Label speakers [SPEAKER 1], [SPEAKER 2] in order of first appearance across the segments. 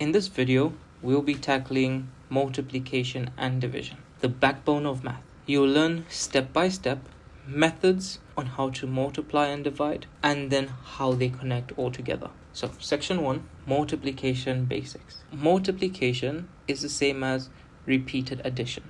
[SPEAKER 1] In this video, we'll be tackling multiplication and division, the backbone of math. You'll learn step by step methods on how to multiply and divide, and then how they connect all together. So, section 1, multiplication basics. Multiplication is the same as repeated addition.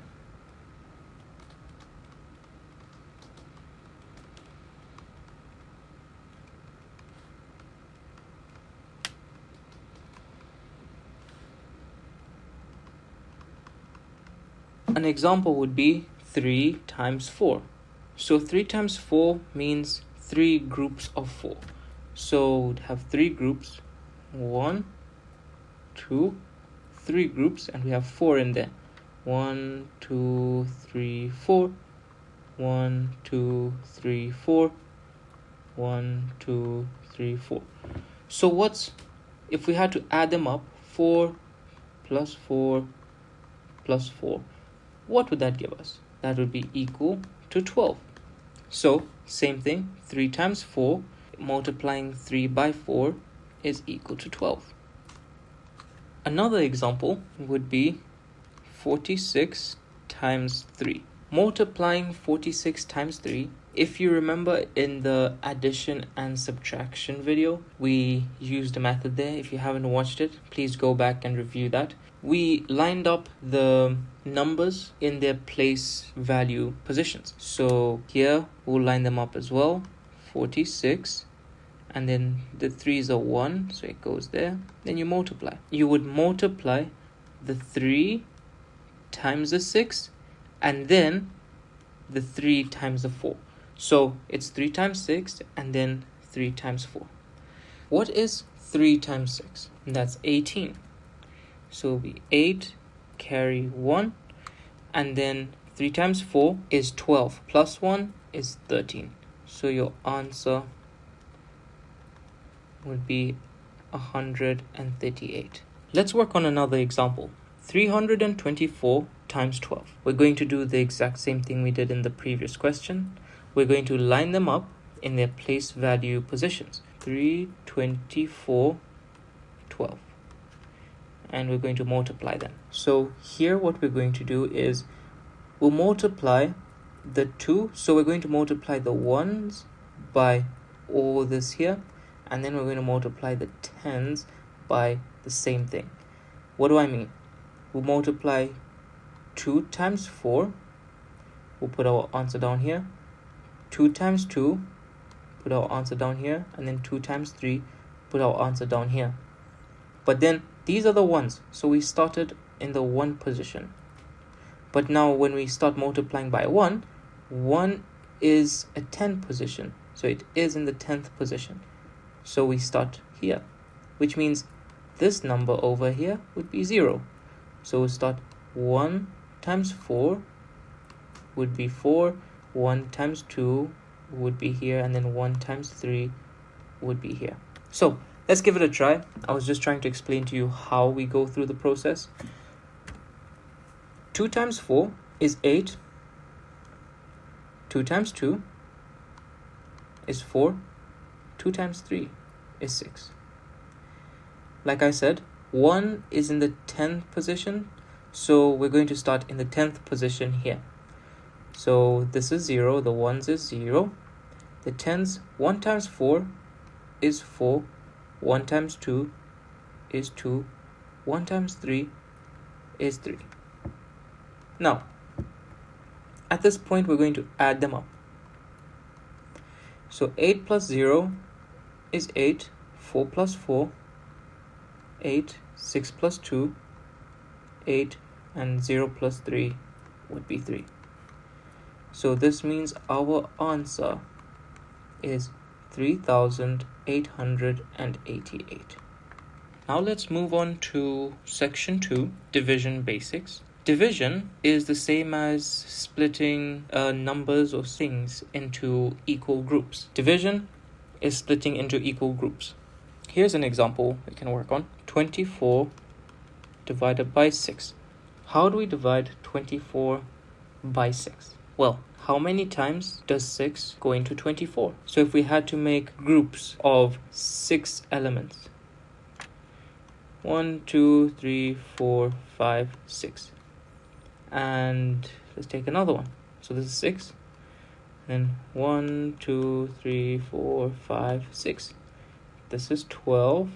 [SPEAKER 1] An example would be 3 times 4. So 3 times 4 means 3 groups of 4. So we'd have 3 groups, 1, 2, 3 groups, and we have 4 in there. 1, 2, 3, 4. 1, 2, 3, 4. 1, 2, 3, 4. So if we had to add them up, 4 plus 4 plus 4, what would that give us? That would be equal to 12. So, same thing, 3 times 4, multiplying 3 by 4 is equal to 12. Another example would be 46 times 3. Multiplying 46 times 3, if you remember in the addition and subtraction video, we used a method there. If you haven't watched it, please go back and review that. We lined up the numbers in their place value positions. So here we'll line them up as well. 46, and then the 3's are 1, so it goes there. Then you multiply. You would multiply the 3 times the 6, and then the 3 times the 4. So it's 3 times 6 and then 3 times 4. What is 3 times 6? That's 18. So it'll be 8 carry 1, and then 3 times 4 is 12 plus 1 is 13. So your answer would be 138. Let's work on another example. 324 times 12. We're going to do the exact same thing we did in the previous question. We're going to line them up in their place value positions. 324, 12. And we're going to multiply them. So here what we're going to do is we'll multiply the 2. So we're going to multiply the 1s by all this here. And then we're going to multiply the 10s by the same thing. What do I mean? We'll multiply 2 times 4. We'll put our answer down here. 2 times 2. Put our answer down here. And then 2 times 3. Put our answer down here. But then these are the ones. So we started in the 1 position. But now when we start multiplying by 1, 1 is a 10 position. So it is in the 10th position. So we start here, which means this number over here would be 0. So we'll start 1 times 4 would be 4, 1 times 2 would be here, and then 1 times 3 would be here. So let's give it a try. I was just trying to explain to you how we go through the process. 2 times 4 is 8. 2 times 2 is 4. 2 times 3 is 6. Like I said, 1 is in the 10th position, so we're going to start in the 10th position here. So this is 0, the 1s is 0. The 10s, 1 times 4 is 4. 1 times 2 is 2. 1 times 3 is 3. Now, at this point, we're going to add them up. So 8 plus 0 is 8. 4 plus 4, 8. 6 plus 2, 8. And 0 plus 3 would be 3. So this means our answer is 3,888. Now let's move on to section 2, division basics. Division is the same as splitting numbers or things into equal groups. Division is splitting into equal groups. Here's an example we can work on. 24 divided by 6. How do we divide 24 by 6? Well, how many times does 6 go into 24? So if we had to make groups of 6 elements, 1, 2, 3, 4, 5, 6. And let's take another one. So this is 6. Then 1, 2, 3, 4, 5, 6. This is 12.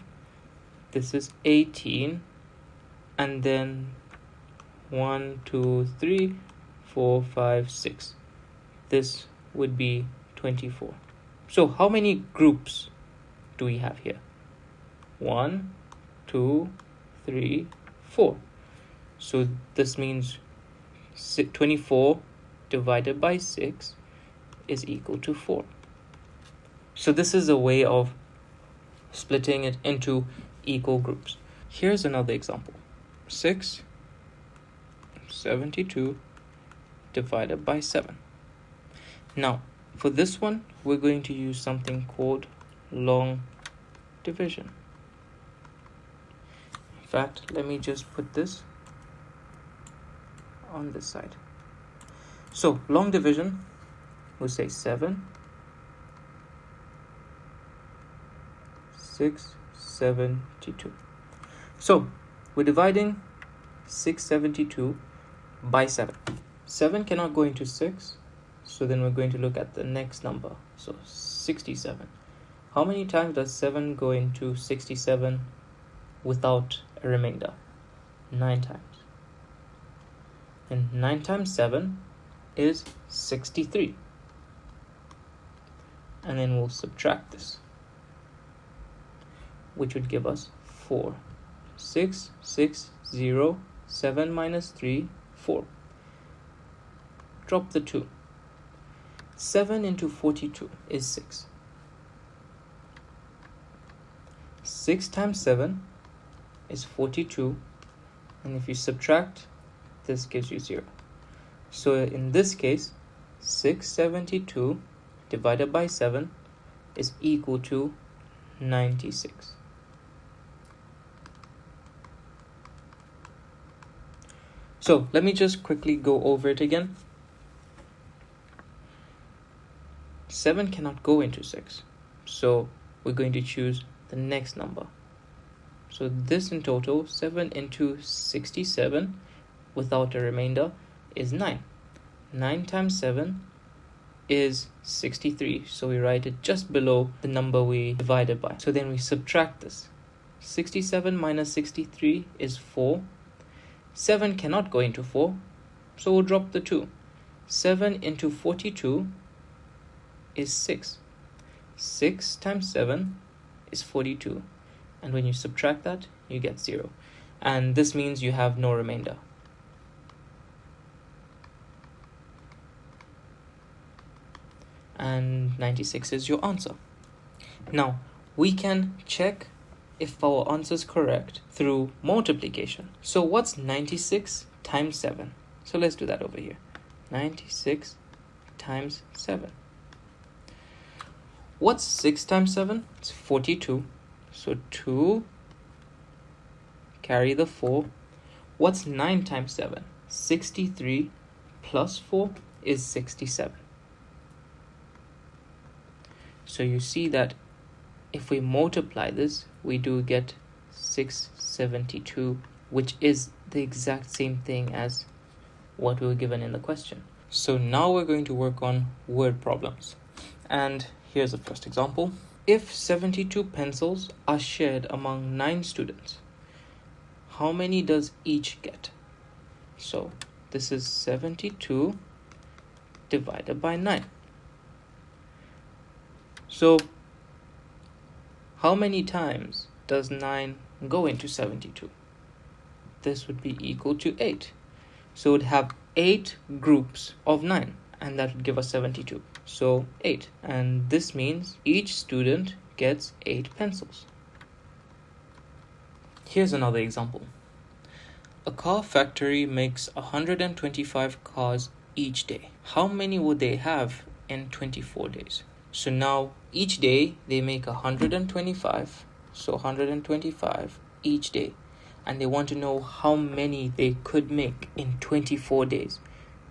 [SPEAKER 1] This is 18. And then 1, 2, 3, 4, 5, 6. This would be 24. So how many groups do we have here? 1, 2, 3, 4. So this means 24 divided by 6 is equal to 4. So this is a way of splitting it into equal groups. Here's another example. 672 divided by 7. Now, for this one, we're going to use something called long division. In fact, let me just put this on this side. So, long division, we'll say 672. So, we're dividing 672 by 7. 7 cannot go into 6, so then we're going to look at the next number. So, 67. How many times does 7 go into 67 without a remainder? 9 times. And 9 times 7 is 63. And then we'll subtract this, which would give us 4. 6, 6, 0, 7 minus 3, 4. Drop the 2. 7 into 42 is 6. 6 times 7 is 42. And if you subtract, this gives you 0. So in this case, 672 divided by 7 is equal to 96. So let me just quickly go over it again. 7 cannot go into 6. So we're going to choose the next number. So this in total, 7 into 67 without a remainder is 9. 9 times 7 is 63. So we write it just below the number we divided by. So then we subtract this. 67 minus 63 is 4. 7 cannot go into 4, so we'll drop the 2. 7 into 42 is 6. 6 times 7 is 42. And when you subtract that, you get 0. And this means you have no remainder. And 96 is your answer. Now, we can check if our answer is correct through multiplication. So what's 96 times 7? So let's do that over here. 96 times 7. What's 6 times 7? It's 42. So 2, carry the 4. What's 9 times 7? 63 plus 4 is 67. So you see that if we multiply this, we do get 672, which is the exact same thing as what we were given in the question. So now we're going to work on word problems. And here's the first example. If 72 pencils are shared among 9 students, how many does each get? So this is 72 divided by 9. So how many times does 9 go into 72? This would be equal to 8. So it would have 8 groups of 9, and that would give us 72. So 8. And this means each student gets 8 pencils. Here's another example. A car factory makes 125 cars each day. How many would they have in 24 days? So now each day they make 125, so 125 each day, and they want to know how many they could make in 24 days.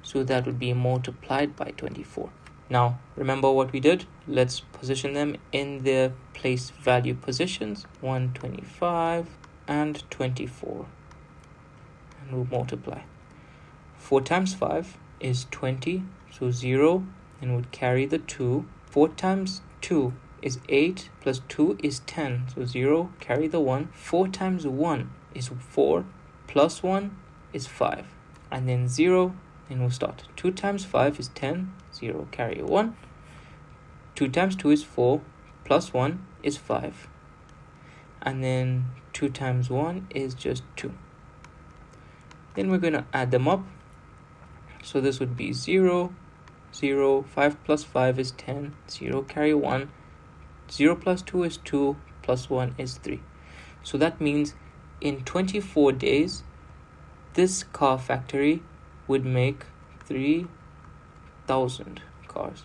[SPEAKER 1] So that would be multiplied by 24. Now remember what we did? Let's position them in their place value positions. 125 and 24. And we'll multiply. 4 times 5 is 20, so 0, and we'll carry the 2. 4 times 2 is 8, plus 2 is 10, so 0, carry the 1. 4 times 1 is 4, plus 1 is 5, and then 0, and we'll start. 2 times 5 is 10, 0, carry 1. 2 times 2 is 4, plus 1 is 5, and then 2 times 1 is just 2. Then we're going to add them up. So this would be 0, 0, 5 plus 5 is 10, 0, carry 1, 0 plus 2 is 2, plus 1 is 3. So that means in 24 days, this car factory would make 3,000 cars.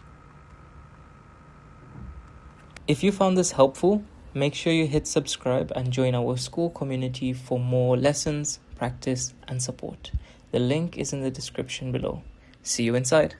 [SPEAKER 1] If you found this helpful, make sure you hit subscribe and join our school community for more lessons, practice, and support. The link is in the description below. See you inside.